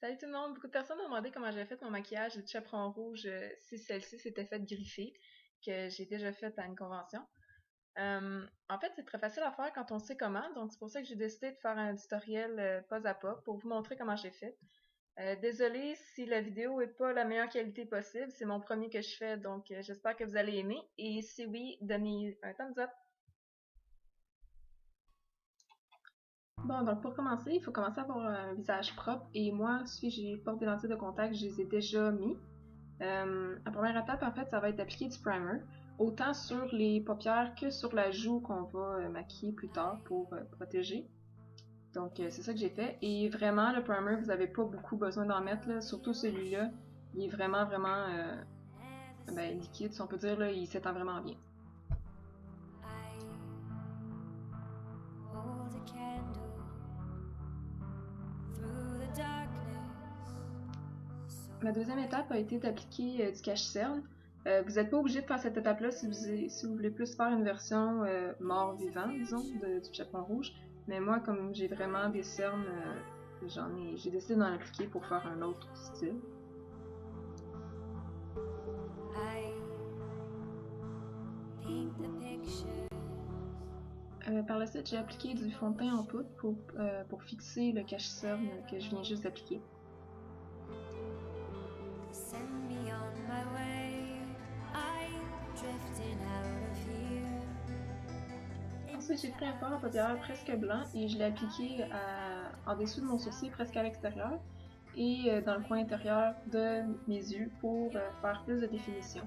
Salut tout le monde! Beaucoup de personnes m'ont demandé comment j'avais fait mon maquillage de chaperon rouge si celle-ci s'était faite griffer, que j'ai déjà fait à une convention. En fait, c'est très facile à faire quand on sait comment, donc c'est pour ça que j'ai décidé de faire un tutoriel pas à pas pour vous montrer comment j'ai fait. Désolée si la vidéo est pas la meilleure qualité possible, c'est mon premier que je fais, donc j'espère que vous allez aimer, et si oui, donnez un thumbs up! Bon, donc pour commencer, il faut commencer à avoir un visage propre, et moi, si j'ai porte des lentilles de contact, je les ai déjà mis. La première étape, en fait, ça va être d'appliquer du primer, autant sur les paupières que sur la joue qu'on va maquiller plus tard pour protéger. Donc, c'est ça que j'ai fait. Et vraiment, le primer, vous n'avez pas beaucoup besoin d'en mettre, là. Surtout celui-là. Il est vraiment liquide, si on peut dire, là. Il s'étend vraiment bien. Ma deuxième étape a été d'appliquer du cache-cerne. Vous n'êtes pas obligé de faire cette étape-là si vous voulez plus faire une version mort-vivant, disons, du chaperon rouge. Mais moi, comme j'ai vraiment des cernes, j'ai décidé d'en appliquer pour faire un autre style. Par la suite, j'ai appliqué du fond de teint en poudre pour fixer le cache-cerne que je viens juste d'appliquer. Ensuite, j'ai pris un fard à paupières presque blanc et je l'ai appliqué en dessous de mon sourcil, presque à l'extérieur, et dans le coin intérieur de mes yeux pour faire plus de définition.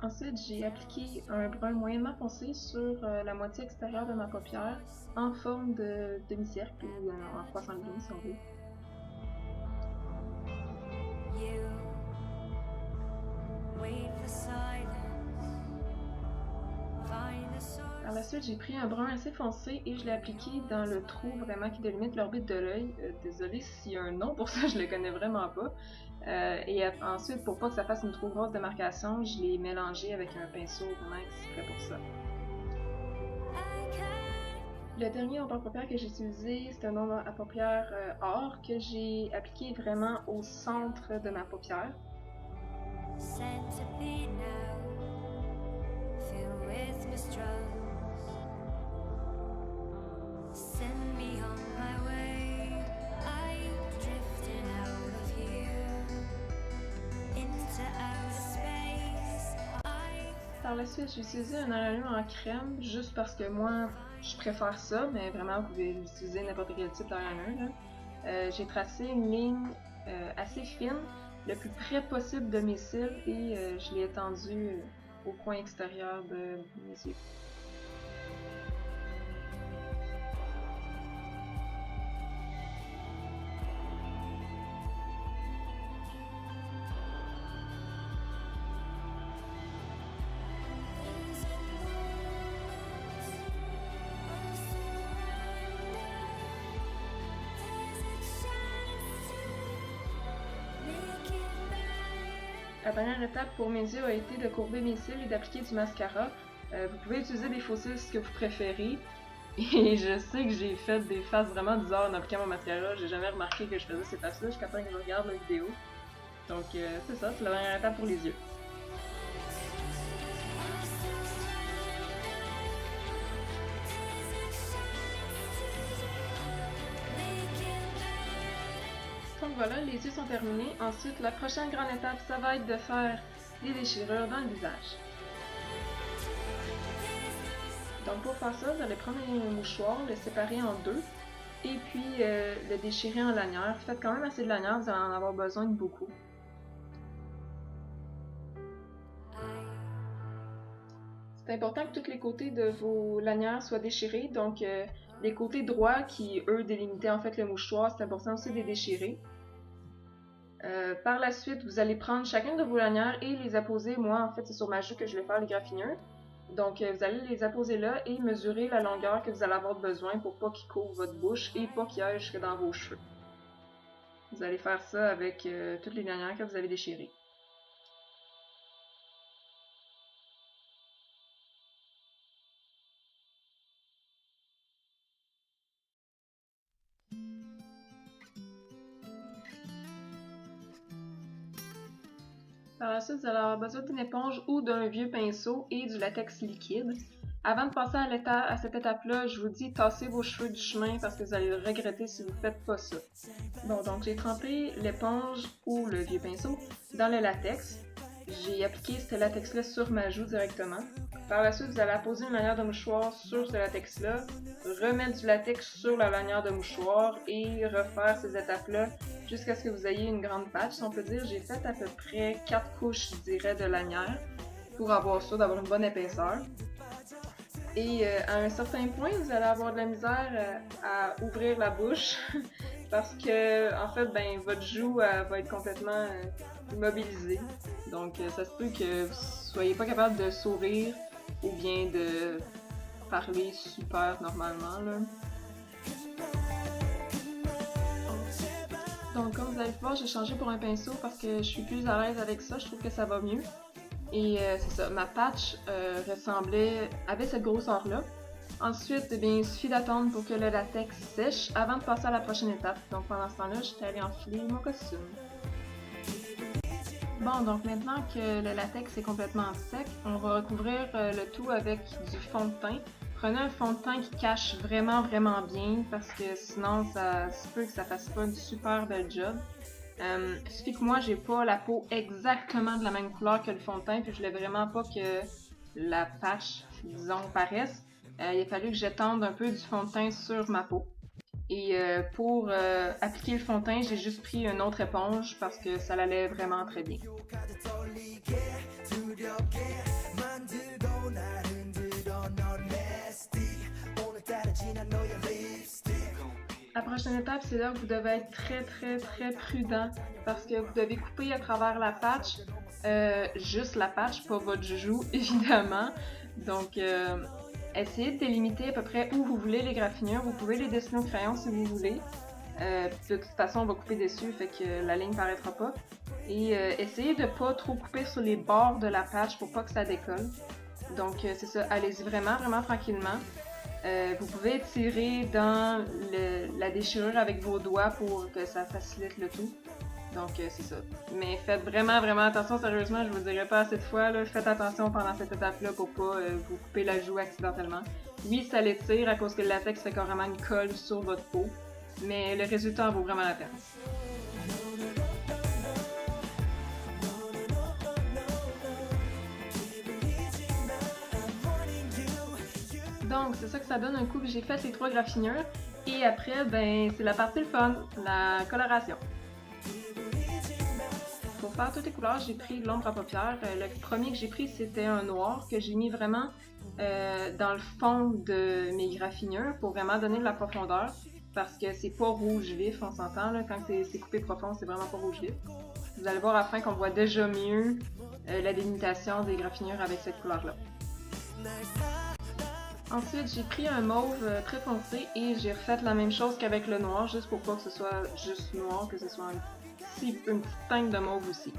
Ensuite, j'ai appliqué un brun moyennement foncé sur la moitié extérieure de ma paupière en forme de demi-cercle ou en croissant le demi si on veut. Par la suite, j'ai pris un brun assez foncé et je l'ai appliqué dans le trou vraiment qui délimite l'orbite de l'œil. Désolée s'il y a un nom pour ça, je le connais vraiment pas. Ensuite, pour pas que ça fasse une trop grosse démarcation, je l'ai mélangé avec un pinceau vraiment exprès pour ça. Le dernier ombre à paupières que j'ai utilisé, c'est un ombre à paupières or que j'ai appliqué vraiment au centre de ma paupière. Par la suite, j'ai utilisé un enlume en crème juste parce que moi, je préfère ça, mais vraiment, vous pouvez utiliser n'importe quel type d'enlume. J'ai tracé une ligne assez fine, le plus près possible de mes cils, et je l'ai étendue au coin extérieur de mes yeux. La dernière étape pour mes yeux a été de courber mes cils et d'appliquer du mascara. Vous pouvez utiliser des faux cils ce que vous préférez. Et je sais que j'ai fait des faces vraiment bizarres en appliquant mon mascara. J'ai jamais remarqué que je faisais ces faces-là jusqu'à temps que je regarde la vidéo. Donc c'est ça, c'est la dernière étape pour les yeux. Donc voilà, les yeux sont terminés. Ensuite, la prochaine grande étape, ça va être de faire des déchirures dans le visage. Donc pour faire ça, vous allez prendre un mouchoir, le séparer en deux, et puis le déchirer en lanières. Faites quand même assez de lanières, vous allez en avoir besoin de beaucoup. C'est important que tous les côtés de vos lanières soient déchirés, donc les côtés droits qui, eux, délimitaient en fait le mouchoir, c'est important aussi de les déchirer. Par la suite, vous allez prendre chacune de vos lanières et les apposer. Moi, en fait, c'est sur ma joue que je vais faire les graffinures. Donc, vous allez les apposer là et mesurer la longueur que vous allez avoir besoin pour pas qu'ils couvrent votre bouche et pas qu'ils aillent jusque dans vos cheveux. Vous allez faire ça avec toutes les lanières que vous avez déchirées. Par la suite, vous allez avoir besoin d'une éponge ou d'un vieux pinceau et du latex liquide. Avant de passer à cette étape-là, je vous dis tassez vos cheveux du chemin parce que vous allez le regretter si vous ne faites pas ça. Bon, donc j'ai trempé l'éponge ou le vieux pinceau dans le latex. J'ai appliqué ce latex-là sur ma joue directement. Par la suite, vous allez apposer une lanière de mouchoir sur ce latex-là, remettre du latex sur la lanière de mouchoir et refaire ces étapes-là jusqu'à ce que vous ayez une grande patch. Si on peut dire, j'ai fait à peu près 4 couches, je dirais, de lanière pour avoir ça, d'avoir une bonne épaisseur. Et à un certain point, vous allez avoir de la misère à ouvrir la bouche parce que, en fait, ben, votre joue va être complètement immobilisée. Donc, ça se peut que vous soyez pas capable de sourire ou bien de parler super normalement, là. Donc, comme vous allez voir, j'ai changé pour un pinceau parce que je suis plus à l'aise avec ça. Je trouve que ça va mieux. Et c'est ça, ma patch avait cette grosseur-là. Ensuite, eh bien, il suffit d'attendre pour que le latex sèche avant de passer à la prochaine étape. Donc pendant ce temps-là, j'étais allée enfiler mon costume. Bon, donc maintenant que le latex est complètement sec, on va recouvrir le tout avec du fond de teint. Prenez un fond de teint qui cache vraiment bien parce que sinon ça se peut que ça fasse pas une super belle job. Il suffit que moi j'ai pas la peau exactement de la même couleur que le fond de teint, puis je voulais vraiment pas que la patch, disons, paraisse. Il a fallu que j'étende un peu du fond de teint sur ma peau. Et pour appliquer le fond de teint, j'ai juste pris une autre éponge parce que ça allait vraiment très bien. La prochaine étape, c'est là où vous devez être très prudent parce que vous devez couper à travers la patch, juste la patch, pas votre joujou, évidemment. Donc, essayez de délimiter à peu près où vous voulez les graffinures. Vous pouvez les dessiner au crayon si vous voulez. De toute façon, on va couper dessus, fait que la ligne paraîtra pas. Et essayez de pas trop couper sur les bords de la patch pour pas que ça décolle. Donc, c'est ça, allez-y vraiment tranquillement. Vous pouvez tirer dans la déchirure avec vos doigts pour que ça facilite le tout. Donc, c'est ça. Mais faites vraiment attention, sérieusement, je vous dirai pas assez de fois, là, faites attention pendant cette étape-là pour pas vous couper la joue accidentellement. Oui, ça l'étire à cause que le latex fait carrément une colle sur votre peau, mais le résultat en vaut vraiment la peine. Donc, c'est ça que ça donne un coup que j'ai fait les 3 graffinures. Et après, ben, c'est la partie le fun, la coloration. Pour faire toutes les couleurs, j'ai pris de l'ombre à paupières. Le premier que j'ai pris, c'était un noir que j'ai mis vraiment dans le fond de mes graffinures pour vraiment donner de la profondeur. Parce que c'est pas rouge vif, on s'entend, là, quand c'est coupé profond, c'est vraiment pas rouge vif. Vous allez voir à la fin qu'on voit déjà mieux la délimitation des graffinures avec cette couleur-là. Ensuite, j'ai pris un mauve très foncé et j'ai refait la même chose qu'avec le noir, juste pour pas que ce soit juste noir, que ce soit une petite teinte de mauve aussi.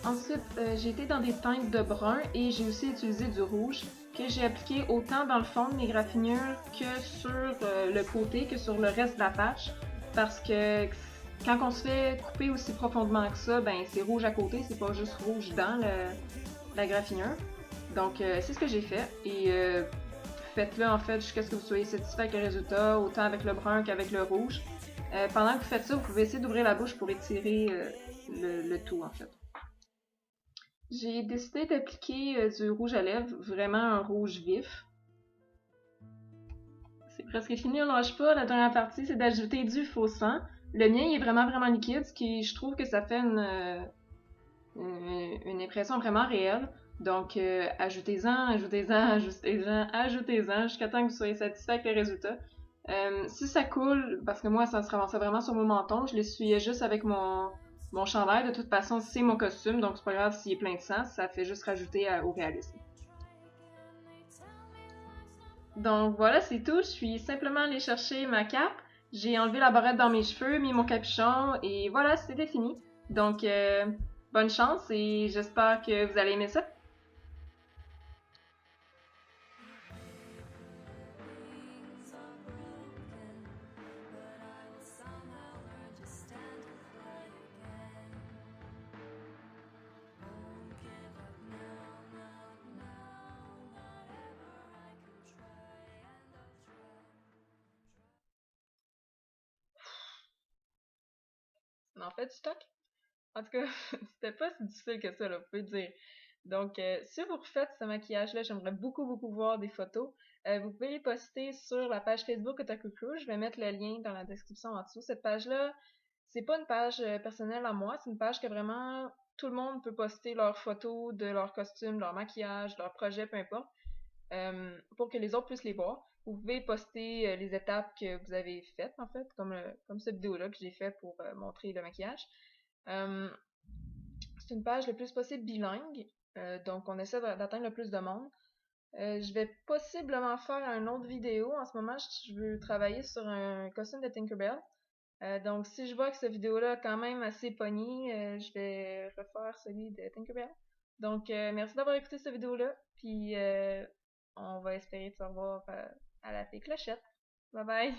Ensuite, j'ai été dans des teintes de brun et j'ai aussi utilisé du rouge que j'ai appliqué autant dans le fond de mes graffinures que sur le côté, que sur le reste de la patch, parce que quand on se fait couper aussi profondément que ça, ben c'est rouge à côté, c'est pas juste rouge dans la graffinure. Donc, c'est ce que j'ai fait. Et faites-le en fait jusqu'à ce que vous soyez satisfait avec le résultat, autant avec le brun qu'avec le rouge. Pendant que vous faites ça, vous pouvez essayer d'ouvrir la bouche pour étirer le tout en fait. J'ai décidé d'appliquer du rouge à lèvres, vraiment un rouge vif. C'est presque fini, on lâche pas. La dernière partie, c'est d'ajouter du faux sang. Le mien, il est vraiment liquide, ce qui, je trouve que ça fait une impression vraiment réelle. Donc, ajoutez-en jusqu'à temps que vous soyez satisfait avec le résultat. Si ça coule, parce que moi, ça se ramassait vraiment sur mon menton, je l'essuyais juste avec mon chandail. De toute façon, c'est mon costume, donc c'est pas grave s'il est plein de sang, ça fait juste rajouter au réalisme. Donc voilà, c'est tout. Je suis simplement allée chercher ma cape. J'ai enlevé la barrette dans mes cheveux, mis mon capuchon, et voilà, c'était fini. Donc, bonne chance et j'espère que vous allez aimer ça. On en fait du stock? En tout cas, c'était pas si difficile que ça, là, vous pouvez dire. Donc, si vous refaites ce maquillage-là, j'aimerais beaucoup, beaucoup voir des photos. Vous pouvez les poster sur la page Facebook Otaku Crew. Je vais mettre le lien dans la description en dessous. Cette page-là, c'est pas une page personnelle à moi, c'est une page que vraiment tout le monde peut poster leurs photos de leur costume, leur maquillage, leur projet, peu importe, pour que les autres puissent les voir. Vous pouvez poster les étapes que vous avez faites, en fait, comme cette vidéo-là que j'ai fait pour montrer le maquillage. Euh, c'est une page le plus possible bilingue, donc on essaie d'atteindre le plus de monde. Je vais possiblement faire une autre vidéo. En ce moment, je veux travailler sur un costume de Tinkerbell. Donc, si je vois que cette vidéo-là a quand même assez pogné, je vais refaire celui de Tinkerbell. Donc, merci d'avoir écouté cette vidéo-là. Puis, on va espérer te revoir à la fée clochette. Bye bye!